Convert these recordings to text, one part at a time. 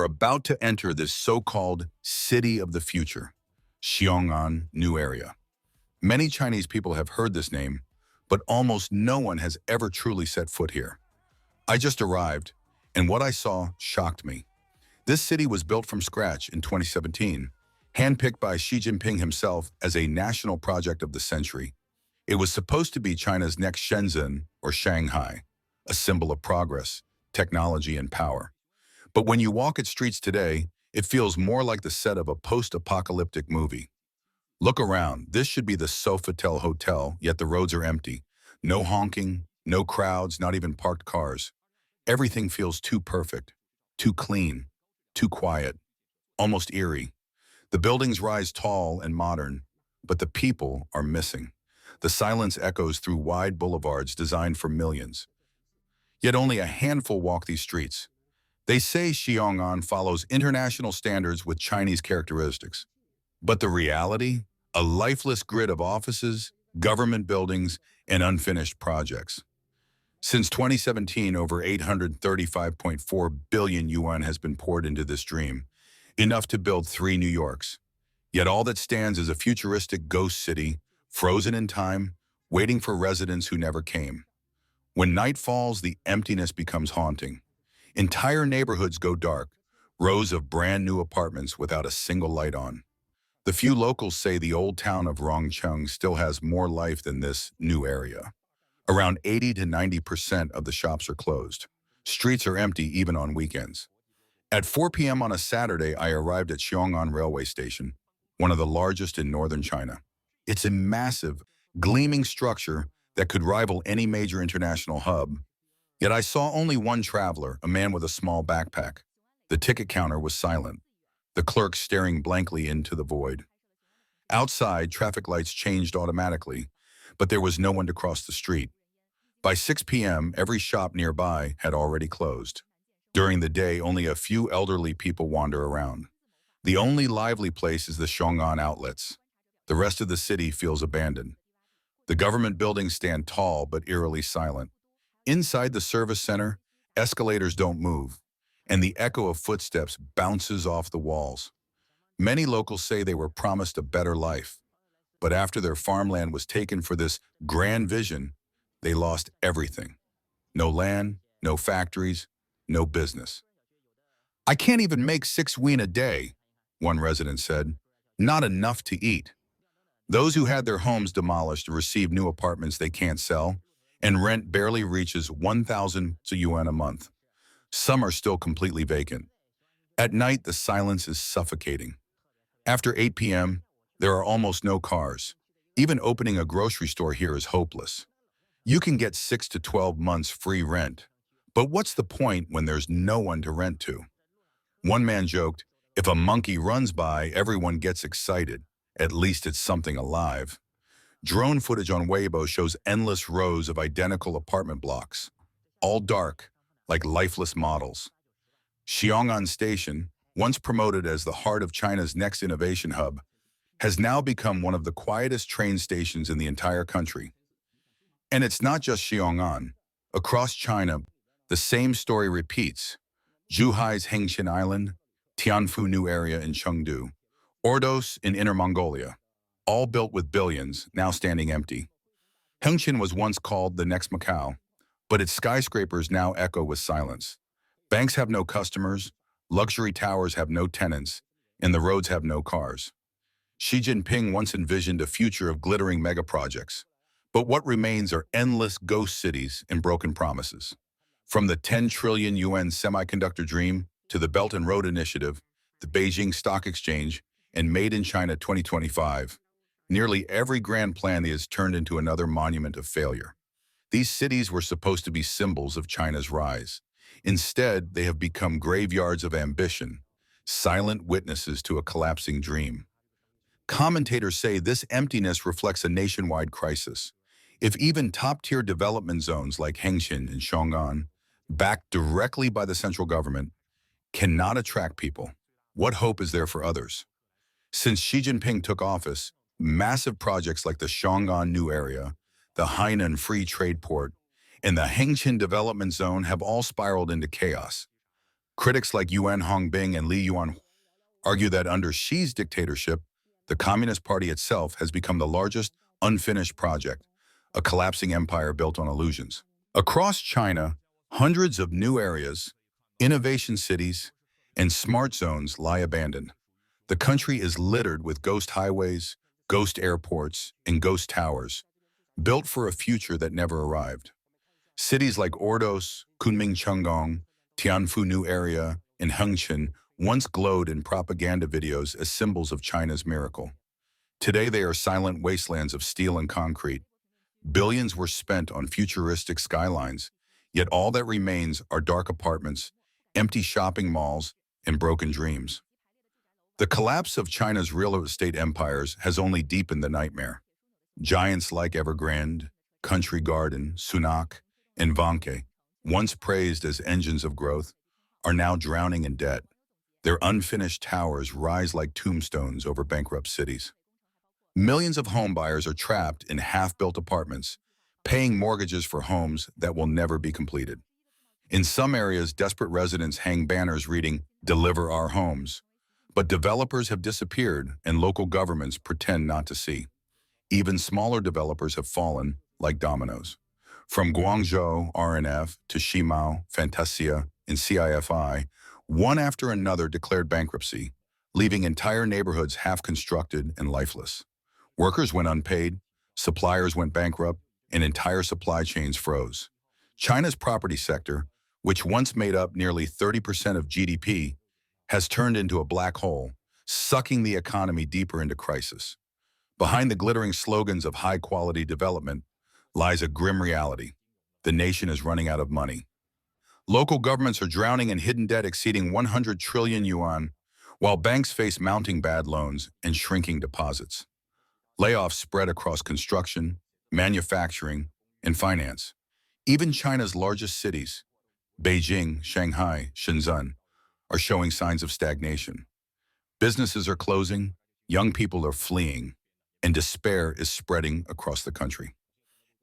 about to enter this so-called city of the future, Xiong'an New Area. Many Chinese people have heard this name, but almost no one has ever truly set foot here. I just arrived, and what I saw shocked me. This city was built from scratch in 2017, handpicked by Xi Jinping himself as a national project of the century. It was supposed to be China's next Shenzhen or Shanghai, a symbol of progress, technology, and power. But when you walk its streets today, it feels more like the set of a post-apocalyptic movie. Look around. This should be the Sofitel Hotel, yet the roads are empty. No honking, no crowds, not even parked cars. Everything feels too perfect, too clean, too quiet, almost eerie. The buildings rise tall and modern, but the people are missing. The silence echoes through wide boulevards designed for millions. Yet only a handful walk these streets. They say Xiong'an follows international standards with Chinese characteristics. But the reality? A lifeless grid of offices, government buildings, and unfinished projects. Since 2017, over 835.4 billion yuan has been poured into this dream, enough to build 3 New Yorks. Yet all that stands is a futuristic ghost city, frozen in time, waiting for residents who never came. When night falls, the emptiness becomes haunting. Entire neighborhoods go dark, rows of brand new apartments without a single light on. The few locals say the old town of Rongcheng still has more life than this new area. Around 80 to 90% of the shops are closed. Streets are empty even on weekends. At 4 p.m. on a Saturday, I arrived at Xiong'an Railway Station, one of the largest in northern China. It's a massive, gleaming structure that could rival any major international hub. Yet I saw only one traveler, a man with a small backpack. The ticket counter was silent, the clerk staring blankly into the void. Outside, traffic lights changed automatically, but there was no one to cross the street. By 6 p.m., every shop nearby had already closed. During the day, only a few elderly people wander around. The only lively place is the Xiong'an outlets. The rest of the city feels abandoned. The government buildings stand tall but eerily silent. Inside the service center, escalators don't move, and the echo of footsteps bounces off the walls. Many locals say they were promised a better life, but after their farmland was taken for this grand vision, they lost everything. No land, no factories, no business. "I can't even make 6 yuan a day," one resident said. "Not enough to eat." Those who had their homes demolished receive new apartments they can't sell, and rent barely reaches 1,000 yuan a month. Some are still completely vacant. At night, the silence is suffocating. After 8 p.m., there are almost no cars. Even opening a grocery store here is hopeless. You can get 6 to 12 months free rent. But what's the point when there's no one to rent to? One man joked, "If a monkey runs by, everyone gets excited. At least it's something alive." Drone footage on Weibo shows endless rows of identical apartment blocks, all dark, like lifeless models. Xiong'an Station, once promoted as the heart of China's next innovation hub, has now become one of the quietest train stations in the entire country. And it's not just Xiong'an. Across China, the same story repeats. Zhuhai's Hengqin Island, Tianfu New Area in Chengdu, Ordos in Inner Mongolia, all built with billions, now standing empty. Hengqin was once called the next Macau, but its skyscrapers now echo with silence. Banks have no customers, luxury towers have no tenants, and the roads have no cars. Xi Jinping once envisioned a future of glittering megaprojects, but what remains are endless ghost cities and broken promises. From the 10 trillion yuan semiconductor dream to the Belt and Road Initiative, the Beijing Stock Exchange, and Made in China 2025, nearly every grand plan has turned into another monument of failure. These cities were supposed to be symbols of China's rise. Instead, they have become graveyards of ambition, silent witnesses to a collapsing dream. Commentators say this emptiness reflects a nationwide crisis. If even top-tier development zones like Hengqin and Xiong'an, backed directly by the central government, cannot attract people, what hope is there for others? Since Xi Jinping took office, massive projects like the Xiong'an New Area, the Hainan Free Trade Port, and the Hengqin Development Zone have all spiraled into chaos. Critics like Yuan Hongbing and Li Yuan argue that under Xi's dictatorship, the Communist Party itself has become the largest unfinished project, a collapsing empire built on illusions. Across China, hundreds of new areas, innovation cities, and smart zones lie abandoned. The country is littered with ghost highways, ghost airports, and ghost towers, built for a future that never arrived. Cities like Ordos, Kunming Chenggang, Tianfu New Area, and Hengqin once glowed in propaganda videos as symbols of China's miracle. Today they are silent wastelands of steel and concrete. Billions were spent on futuristic skylines, yet all that remains are dark apartments, empty shopping malls, and broken dreams. The collapse of China's real estate empires has only deepened the nightmare. Giants like Evergrande, Country Garden, Sunac, and Vanke, once praised as engines of growth, are now drowning in debt. Their unfinished towers rise like tombstones over bankrupt cities. Millions of homebuyers are trapped in half-built apartments, paying mortgages for homes that will never be completed. In some areas, desperate residents hang banners reading, "Deliver our homes." But developers have disappeared and local governments pretend not to see. Even smaller developers have fallen like dominoes. From Guangzhou RNF to Shimao, Fantasia, and CIFI, one after another declared bankruptcy, leaving entire neighborhoods half-constructed and lifeless. Workers went unpaid, suppliers went bankrupt, and entire supply chains froze. China's property sector, which once made up nearly 30% of GDP, has turned into a black hole, sucking the economy deeper into crisis. Behind the glittering slogans of high-quality development lies a grim reality. The nation is running out of money. Local governments are drowning in hidden debt exceeding 100 trillion yuan, while banks face mounting bad loans and shrinking deposits. Layoffs spread across construction, manufacturing, and finance. Even China's largest cities, Beijing, Shanghai, Shenzhen, are showing signs of stagnation. Businesses are closing, young people are fleeing, and despair is spreading across the country.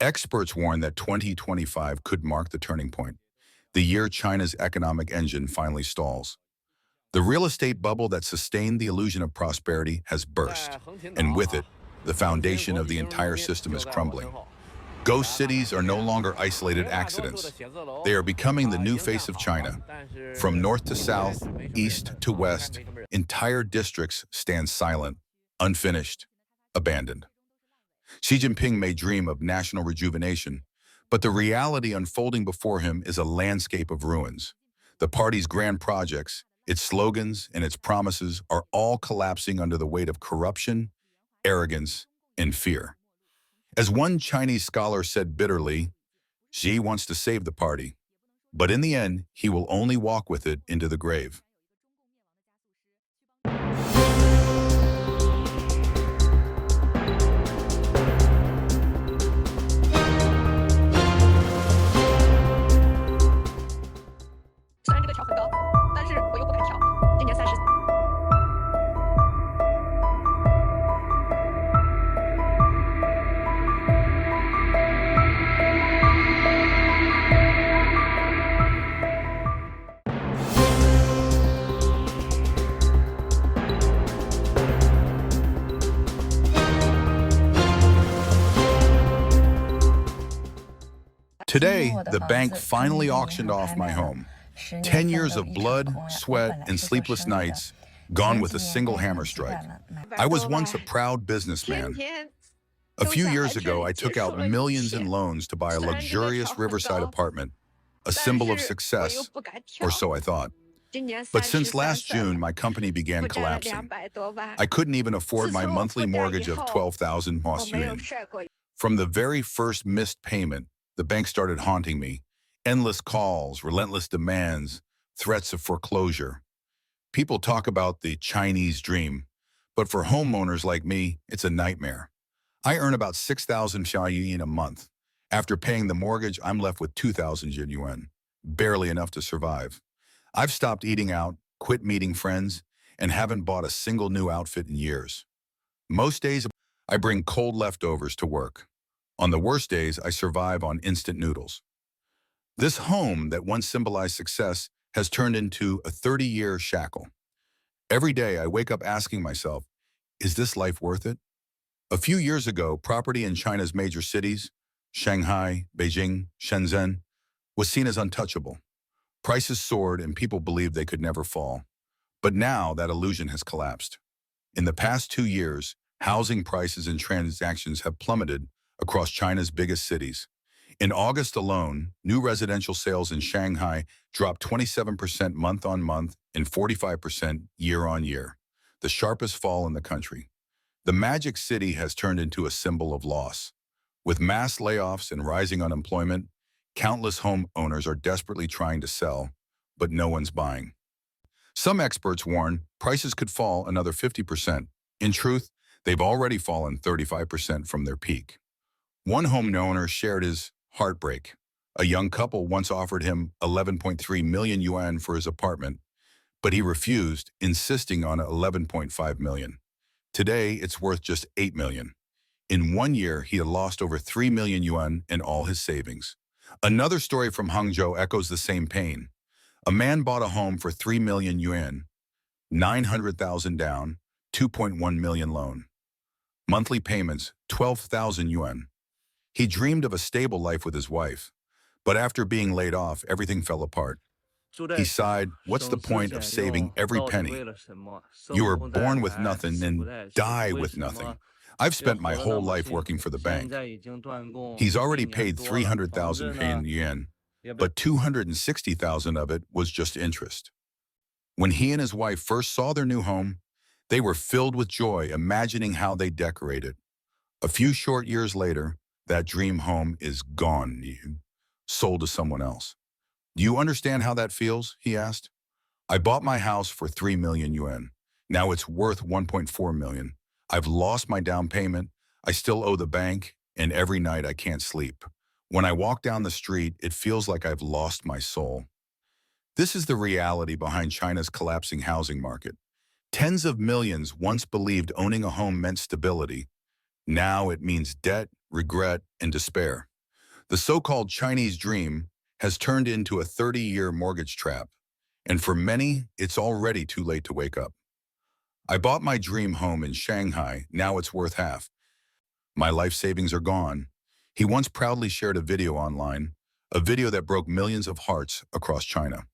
Experts warn that 2025 could mark the turning point, the year China's economic engine finally stalls. The real estate bubble that sustained the illusion of prosperity has burst, and with it, the foundation of the entire system is crumbling. Ghost cities are no longer isolated accidents. They are becoming the new face of China. From north to south, east to west, entire districts stand silent, unfinished, abandoned. Xi Jinping may dream of national rejuvenation, but the reality unfolding before him is a landscape of ruins. The party's grand projects, its slogans, and its promises are all collapsing under the weight of corruption, arrogance, and fear. As one Chinese scholar said bitterly, Xi wants to save the party, but in the end, he will only walk with it into the grave. Today, the bank finally auctioned off my home. 10 years of blood, sweat, and sleepless nights gone with a single hammer strike. I was once a proud businessman. A few years ago, I took out millions in loans to buy a luxurious riverside apartment, a symbol of success, or so I thought. But since last June, my company began collapsing. I couldn't even afford my monthly mortgage of 12,000 yuan. From the very first missed payment, the bank started haunting me. Endless calls, relentless demands, threats of foreclosure. People talk about the Chinese dream, but for homeowners like me, it's a nightmare. I earn about 6,000 yuan a month. After paying the mortgage, I'm left with 2,000 yuan, barely enough to survive. I've stopped eating out, quit meeting friends, and haven't bought a single new outfit in years. Most days, I bring cold leftovers to work. On the worst days, I survive on instant noodles. This home that once symbolized success has turned into a 30-year shackle. Every day I wake up asking myself, is this life worth it? A few years ago, property in China's major cities, Shanghai, Beijing, Shenzhen, was seen as untouchable. Prices soared and people believed they could never fall. But now that illusion has collapsed. In the past 2 years, housing prices and transactions have plummeted across China's biggest cities. In August alone, new residential sales in Shanghai dropped 27% month-on-month and 45% year-on-year, the sharpest fall in the country. The Magic City has turned into a symbol of loss. With mass layoffs and rising unemployment, countless home owners are desperately trying to sell, but no one's buying. Some experts warn prices could fall another 50%. In truth, they've already fallen 35% from their peak. One homeowner shared his heartbreak. A young couple once offered him 11.3 million yuan for his apartment, but he refused, insisting on 11.5 million. Today, it's worth just 8 million. In 1 year, he had lost over 3 million yuan in all his savings. Another story from Hangzhou echoes the same pain. A man bought a home for 3 million yuan, 900,000 down, 2.1 million loan. Monthly payments, 12,000 yuan. He dreamed of a stable life with his wife, but after being laid off, everything fell apart. He sighed, what's the point of saving every penny? You are born with nothing and die with nothing. I've spent my whole life working for the bank. He's already paid 300,000 yuan, but 260,000 of it was just interest. When he and his wife first saw their new home, they were filled with joy, imagining how they decorate it. A few short years later, that dream home is gone, sold to someone else. Do you understand how that feels? He asked. I bought my house for 3 million yuan. Now it's worth 1.4 million. I've lost my down payment. I still owe the bank, and every night I can't sleep. When I walk down the street, it feels like I've lost my soul. This is the reality behind China's collapsing housing market. Tens of millions once believed owning a home meant stability. Now it means debt, regret, and despair. The so-called Chinese dream has turned into a 30-year mortgage trap, and for many, it's already too late to wake up. I bought my dream home in Shanghai, now it's worth half. My life savings are gone. He once proudly shared a video online, a video that broke millions of hearts across China.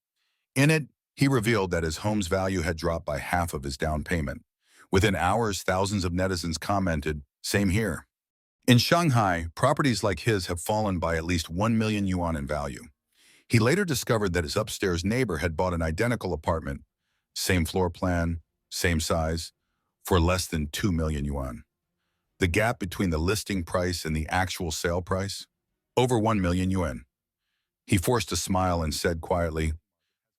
In it, he revealed that his home's value had dropped by half of his down payment. Within hours, thousands of netizens commented, same here. In Shanghai, properties like his have fallen by at least 1 million yuan in value. He later discovered that his upstairs neighbor had bought an identical apartment, same floor plan, same size, for less than 2 million yuan. The gap between the listing price and the actual sale price? Over 1 million yuan. He forced a smile and said quietly,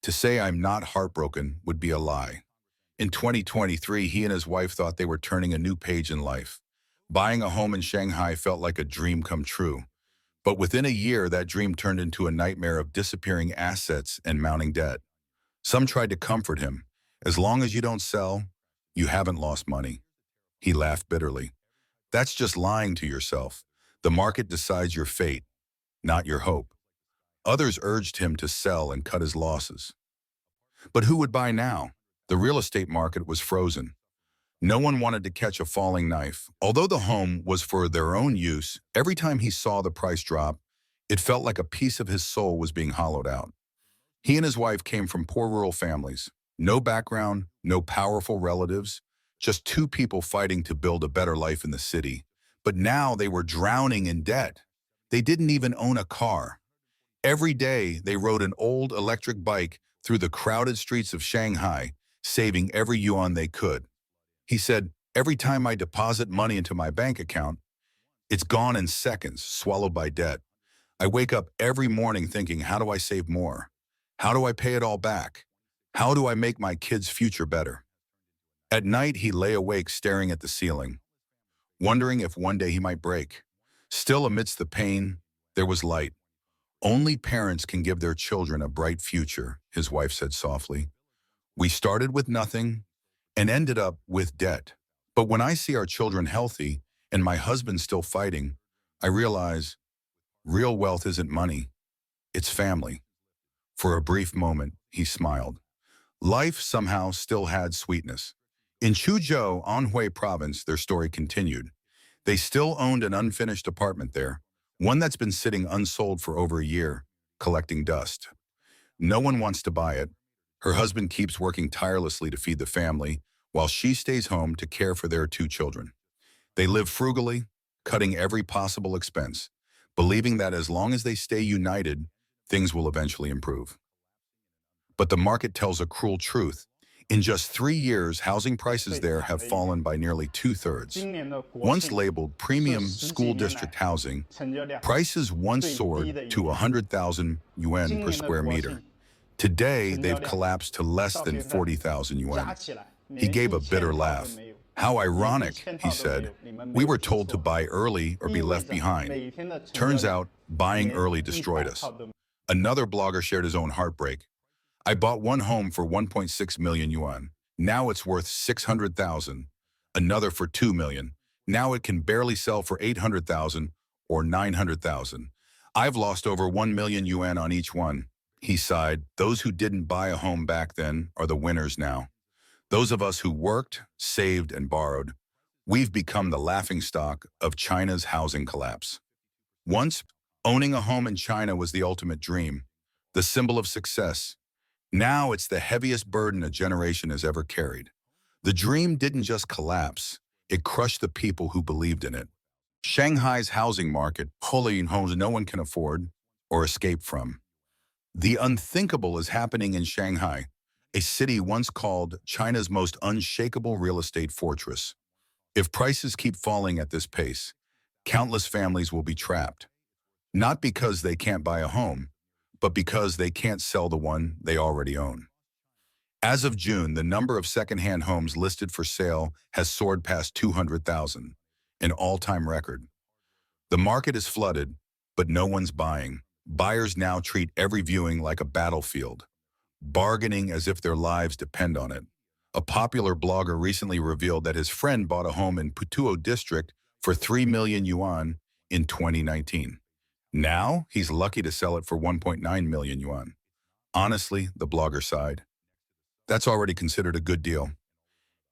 to say I'm not heartbroken would be a lie. In 2023, he and his wife thought they were turning a new page in life. Buying a home in Shanghai felt like a dream come true. But within a year, that dream turned into a nightmare of disappearing assets and mounting debt. Some tried to comfort him. As long as you don't sell, you haven't lost money. He laughed bitterly. That's just lying to yourself. The market decides your fate, not your hope. Others urged him to sell and cut his losses. But who would buy now? The real estate market was frozen. No one wanted to catch a falling knife. Although the home was for their own use, every time he saw the price drop, it felt like a piece of his soul was being hollowed out. He and his wife came from poor rural families. No background, no powerful relatives, just two people fighting to build a better life in the city. But now they were drowning in debt. They didn't even own a car. Every day, they rode an old electric bike through the crowded streets of Shanghai, saving every yuan they could. He said, every time I deposit money into my bank account, it's gone in seconds, swallowed by debt. I wake up every morning thinking, how do I save more? How do I pay it all back? How do I make my kids' future better? At night, he lay awake staring at the ceiling, wondering if one day he might break. Still amidst the pain, there was light. Only parents can give their children a bright future, his wife said softly. We started with nothing and ended up with debt. But when I see our children healthy and my husband still fighting, I realize real wealth isn't money, it's family. For a brief moment, he smiled. Life somehow still had sweetness. In Chuzhou, Anhui province, their story continued. They still owned an unfinished apartment there, one that's been sitting unsold for over a year, collecting dust. No one wants to buy it. Her husband keeps working tirelessly to feed the family, while she stays home to care for their two children. They live frugally, cutting every possible expense, believing that as long as they stay united, things will eventually improve. But the market tells a cruel truth. In just 3 years, housing prices there have fallen by nearly two-thirds. Once labeled premium school district housing, prices once soared to 100,000 yuan per square meter. Today, they've collapsed to less than 40,000 yuan. He gave a bitter laugh. How ironic, he said. We were told to buy early or be left behind. Turns out, buying early destroyed us. Another blogger shared his own heartbreak. I bought one home for 1.6 million yuan. Now it's worth 600,000. Another for 2 million. Now it can barely sell for 800,000 or 900,000. I've lost over 1 million yuan on each one. He sighed. Those who didn't buy a home back then are the winners now. Those of us who worked, saved, and borrowed, we've become the laughingstock of China's housing collapse. Once, owning a home in China was the ultimate dream, the symbol of success. Now it's the heaviest burden a generation has ever carried. The dream didn't just collapse, it crushed the people who believed in it. Shanghai's housing market, wholly in homes no one can afford or escape from. The unthinkable is happening in Shanghai, a city once called China's most unshakable real estate fortress. If prices keep falling at this pace, countless families will be trapped. Not because they can't buy a home, but because they can't sell the one they already own. As of June, the number of second-hand homes listed for sale has soared past 200,000, an all-time record. The market is flooded, but no one's buying. Buyers now treat every viewing like a battlefield, bargaining as if their lives depend on it. A popular blogger recently revealed that his friend bought a home in Putuo district for 3 million yuan in 2019. Now, he's lucky to sell it for 1.9 million yuan. Honestly, the blogger sighed. That's already considered a good deal.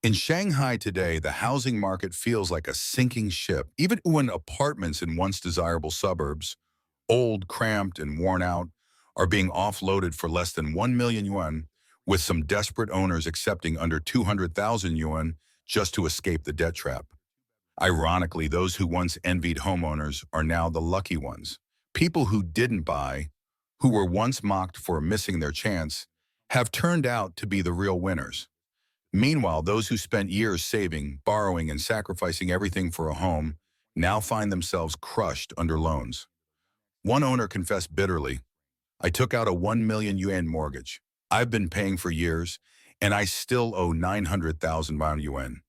In Shanghai today, the housing market feels like a sinking ship. Even when apartments in once desirable suburbs, old, cramped, and worn out, are being offloaded for less than 1 million yuan, with some desperate owners accepting under 200,000 yuan just to escape the debt trap. Ironically, those who once envied homeowners are now the lucky ones. People who didn't buy, who were once mocked for missing their chance, have turned out to be the real winners. Meanwhile, those who spent years saving, borrowing, and sacrificing everything for a home now find themselves crushed under loans. One owner confessed bitterly, I took out a 1 million yuan mortgage. I've been paying for years, and I still owe 900,000 yuan.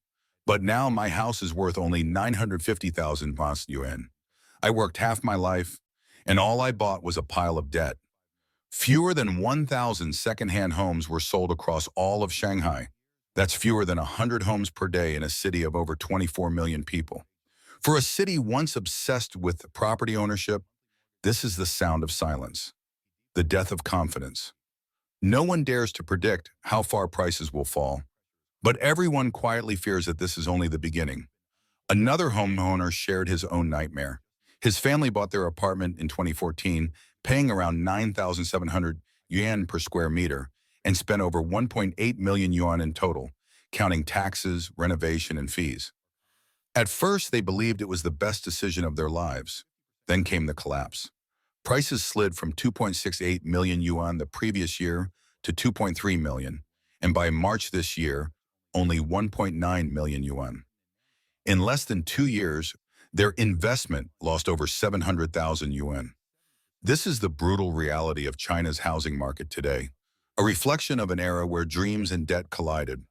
But now my house is worth only 950,000 yuan. I worked half my life, and all I bought was a pile of debt. Fewer than 1,000 second-hand homes were sold across all of Shanghai. That's fewer than 100 homes per day in a city of over 24 million people. For a city once obsessed with property ownership, this is the sound of silence, the death of confidence. No one dares to predict how far prices will fall, but everyone quietly fears that this is only the beginning. Another homeowner shared his own nightmare. His family bought their apartment in 2014, paying around 9,700 yuan per square meter, and spent over 1.8 million yuan in total, counting taxes, renovation, and fees. At first, they believed it was the best decision of their lives. Then came the collapse. Prices slid from 2.68 million yuan the previous year to 2.3 million, and by March this year, only 1.9 million yuan. In less than 2 years, their investment lost over 700,000 yuan. This is the brutal reality of China's housing market today, a reflection of an era where dreams and debt collided.